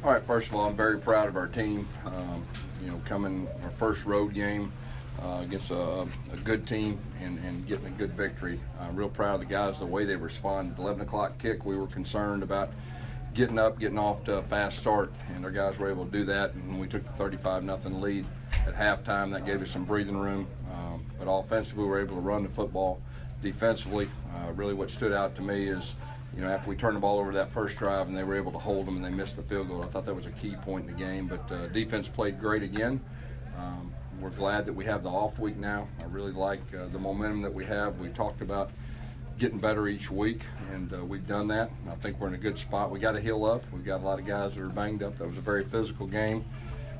All right, first of all, I'm very proud of our team. Coming our first road game against a good team and getting a good victory. Real proud of the guys, the way they responded. 11 o'clock kick, we were concerned about getting up, getting off to a fast start, and our guys were able to do that. And when we took the 35-0 lead at halftime, that gave us some breathing room. But offensively, we were able to run the football. Defensively, really what stood out to me is, after we turned the ball over that first drive and they were able to hold them and they missed the field goal, I thought that was a key point in the game. But defense played great again. We're glad that we have the off week now. I really like the momentum that we have. We talked about getting better each week, and we've done that. I think we're in a good spot. We got to heal up. We've got a lot of guys that are banged up. That was a very physical game,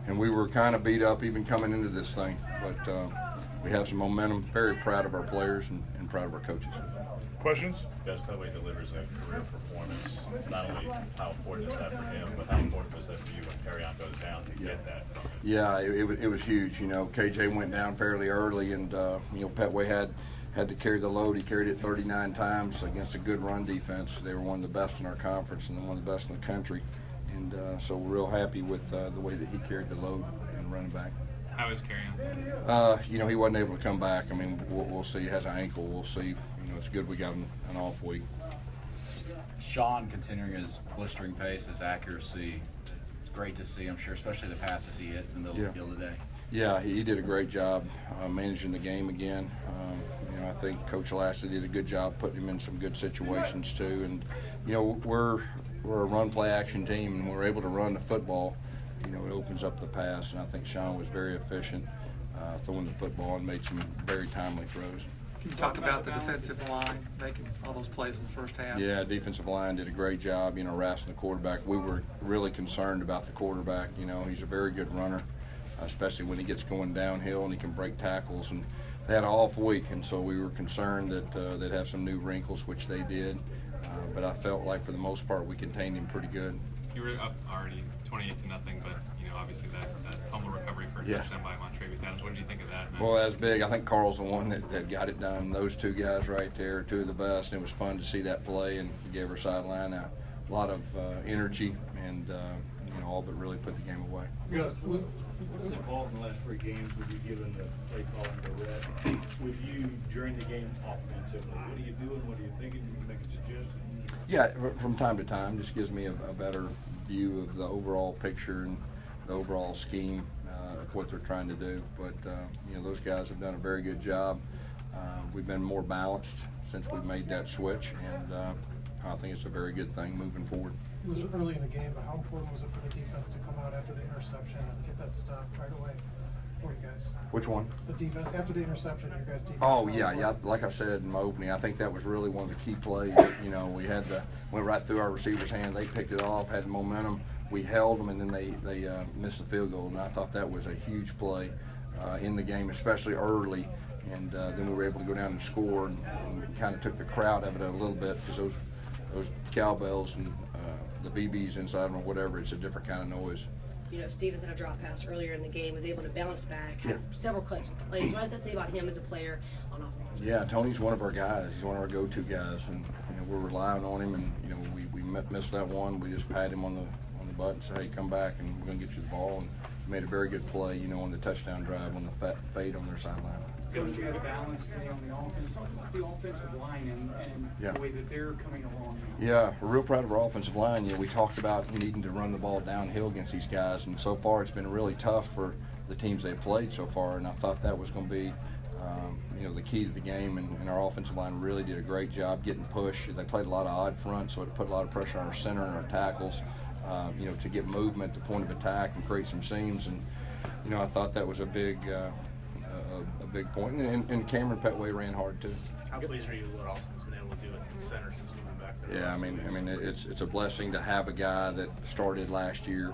and we were kind of beat up even coming into this thing. But we have some momentum. Very proud of our players and proud of our coaches. Questions? Gus Malzahn delivers a career performance. Not only how important is that for him, but how important was that for you when Carry-On goes down to get that from him? Yeah, it was huge. KJ went down fairly early, and Petway had to carry the load. He carried it 39 times against a good run defense. They were one of the best in our conference and one of the best in the country. And so we're real happy with the way that he carried the load and running back. How is Carry-On? He wasn't able to come back. I mean, we'll see. He has an ankle. We'll see. It's good we got an off week. Sean continuing his blistering pace, his accuracy. It's great to see, I'm sure, especially the passes he hit in the middle of the field today. Yeah, he did a great job managing the game again. I think Coach Lashley did a good job putting him in some good situations too. And we're a run play action team, and we're able to run the football. It opens up the pass, and I think Sean was very efficient throwing the football and made some very timely throws. Can you talk about the defensive line making all those plays in the first half? Yeah, defensive line did a great job, harassing the quarterback. We were really concerned about the quarterback. He's a very good runner, especially when he gets going downhill and he can break tackles. And they had an off week, and so we were concerned that they'd have some new wrinkles, which they did. But I felt like for the most part we contained him pretty good. You were up already 28-0, but obviously that fumble recovery for a touchdown by Montrevious Adams. What did you think of that? Well, that's big. I think Carl's the one that got it done. Those two guys right there are two of the best. And it was fun to see that play, and gave our sideline a lot of energy, and all but really put the game away. Gus, what was involved in the last 3 games with you giving the play calling the red? With you during the game offensively, what are you doing? What are you thinking? You making suggestions? Yeah, from time to time, just gives me a better view of the overall picture and the overall scheme of what they're trying to do. But those guys have done a very good job. We've been more balanced since we made that switch, and I think it's a very good thing moving forward. It was early in the game, but how important was it for the defense to come out after the interception and get that stop right away for you guys? Which one? The defense after the interception. Your guys' defense. Oh yeah. Like I said in my opening, I think that was really one of the key plays. We went right through our receivers' hand. They picked it off, had momentum. We held them, and then they missed the field goal. And I thought that was a huge play in the game, especially early. And then we were able to go down and score, and kind of took the crowd out of it a little bit, because those cowbells and the BBs inside them or whatever, it's a different kind of noise. Stevens had a drop pass earlier in the game, was able to bounce back, had several clutch plays. What does that say about him as a player on offense? Yeah, Tony's one of our guys. He's one of our go-to guys, and we're relying on him. And we missed that one. We just pat him on the butt and said, "Hey, come back, and we're going to get you the ball." And he made a very good play, on the touchdown drive on the fade on their sideline. Gus, you had a balance today on the offense. Talk about the offensive line and the way that they're coming along now. Yeah, we're real proud of our offensive line. We talked about needing to run the ball downhill against these guys, and so far it's been really tough for the teams they've played so far, and I thought that was going to be the key to the game, and our offensive line really did a great job getting pushed. They played a lot of odd front, so it put a lot of pressure on our center and our tackles, to get movement, to point of attack, and create some seams. And I thought that was a big point, and Cameron Petway ran hard too. How pleased are you with what Austin's been able to do at the center since moving back there? Yeah, I mean, it's a blessing to have a guy that started last year.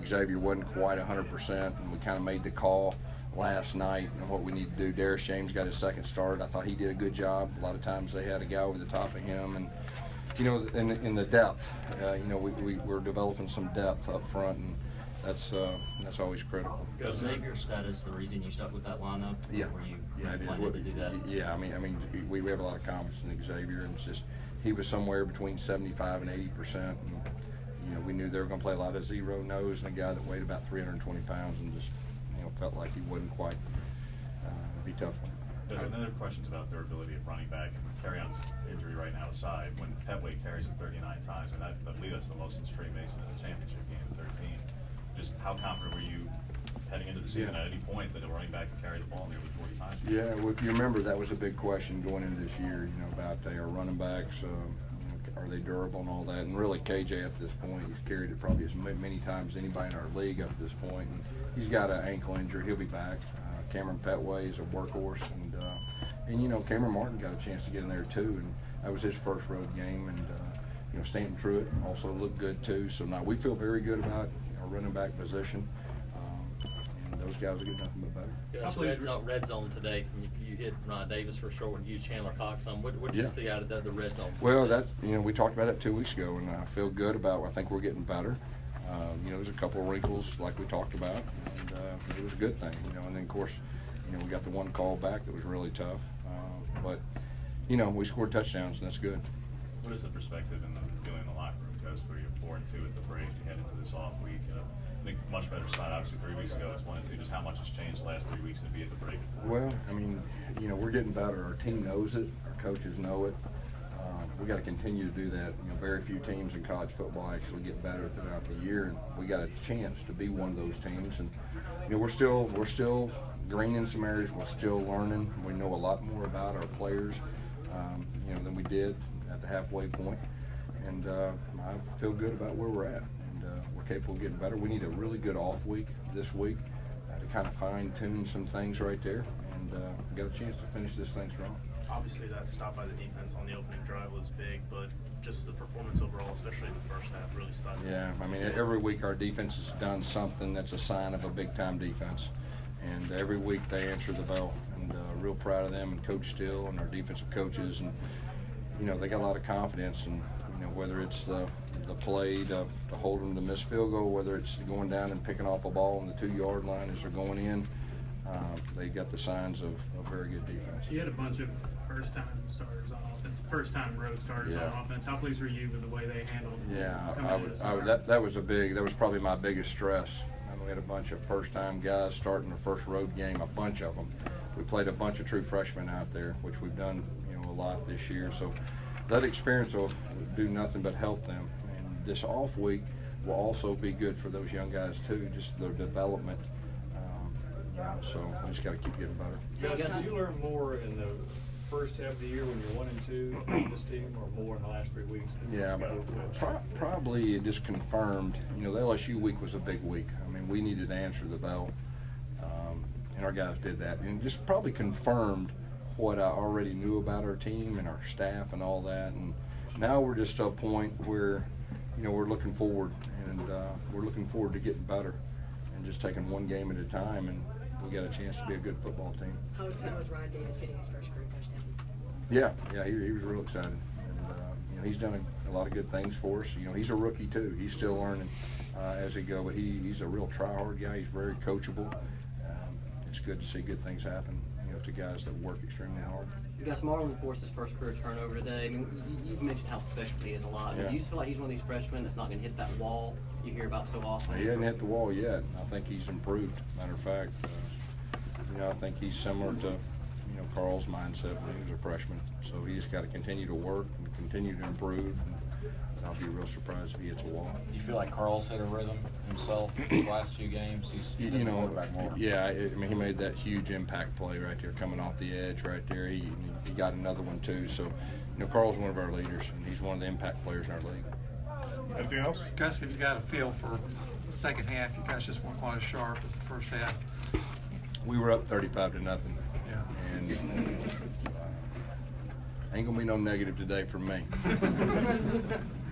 Xavier wasn't quite 100%, and we kind of made the call last night and what we need to do. Darius James got his second start. I thought he did a good job. A lot of times they had a guy over the top of him, and in the depth, we're developing some depth up front, and that's always critical. Was Xavier's status the reason you stuck with that lineup? Yeah. Were you planning to do that? Yeah, I mean, we have a lot of confidence in Xavier, and it's just he was somewhere between 75 and 80%, and we knew they were going to play a lot of zero nose and a guy that weighed about 320 pounds and just felt like he wouldn't quite be tough. There's another questions about durability of running back, and Carrion's injury right now aside. When Petway carries him 39 times, and I believe that's the most since Trey Mason in the championship game, 13. Just how confident were you heading into the season at any point that a running back could carry the ball nearly 40 times? Yeah, well, if you remember, that was a big question going into this year, about our running backs, are they durable and all that. And really, KJ up to this point, he's carried it probably as many times as anybody in our league up to this point. And he's got an ankle injury. He'll be back. Cameron Petway is a workhorse, and Cameron Martin got a chance to get in there too, and that was his first road game. And Stanton Truitt also looked good too. So now we feel very good about our running back position. And those guys will get nothing but better. Yeah, red zone today. You hit Davis for sure and you Chandler Cox on. What did you see out of the red zone? Well, that we talked about that 2 weeks ago, and I feel good about. I think we're getting better. There's a couple of wrinkles like we talked about, and it was a good thing. And then of course, we got the one call back that was really tough, but we scored touchdowns, and that's good. What is the perspective and the feeling in the locker room, Gus, where you're 4-2 at the break, you head into this off week? I think much better start. Obviously, 3 weeks ago it's 1-2. Just how much has changed the last 3 weeks to be at the break? Well, we're getting better. Our team knows it. Our coaches know it. We got to continue to do that. Very few teams in college football actually get better throughout the year, and we got a chance to be one of those teams. And we're still green in some areas. We're still learning. We know a lot more about our players, than we did at the halfway point. And I feel good about where we're at, and we're capable of getting better. We need a really good off week this week to kind of fine-tune some things right there, and we got a chance to finish this thing strong. Obviously, that stop by the defense on the opening drive was big, but just the performance overall, especially in the first half, really stuck. Yeah, every week our defense has done something that's a sign of a big-time defense, and every week they answer the bell, and real proud of them and Coach Still and our defensive coaches, and they got a lot of confidence, and whether it's the play to hold them to miss field goal, whether it's going down and picking off a ball on the 2-yard line as they're going in, they got the signs of a very good defense. You had a bunch of first-time starters on offense, first-time road starters on offense. How pleased were you with the way they handled? Yeah, that was probably my biggest stress. We had a bunch of first-time guys starting their first road game, a bunch of them. We played a bunch of true freshmen out there, which we've done, a lot this year. So that experience will do nothing but help them. And this off week will also be good for those young guys too, just their development. So we just got to keep getting better. Gus, did you learn more in the first half of the year when you're 1-2 on this team, or more in the last 3 weeks? Yeah, but probably it just confirmed. The LSU week was a big week. We needed to answer the bell, and our guys did that, and just probably confirmed what I already knew about our team and our staff and all that. And now we're just at a point where, we're looking forward, and we're looking forward to getting better and just taking one game at a time, and we got a chance to be a good football team. How excited was Ryan Davis getting his first career touchdown? Yeah, he was real excited. And, he's done a lot of good things for us. He's a rookie too. He's still learning as he goes, but he's a real try-hard guy. He's very coachable. It's good to see good things happen, to guys that work extremely hard. Gus Malzahn forced his first career turnover today. You've mentioned how special he is a lot. Yeah. Do you just feel like he's one of these freshmen that's not going to hit that wall you hear about so often? He hasn't hit the wall yet. I think he's improved. Matter of fact, I think he's similar to, Carl's mindset when he was a freshman. So he's got to continue to work and continue to improve. And I'll be real surprised if he hits a wall. Do you feel like Carl's hit a rhythm himself these last few games? He's quarterback more. Yeah, he made that huge impact play right there, coming off the edge right there. He got another one too. So, Carl's one of our leaders, and he's one of the impact players in our league. Anything else? Gus, have you got a feel for the second half? You guys just weren't quite as sharp as the first half. We were up 35-0. Yeah. And ain't gonna be no negative today from me.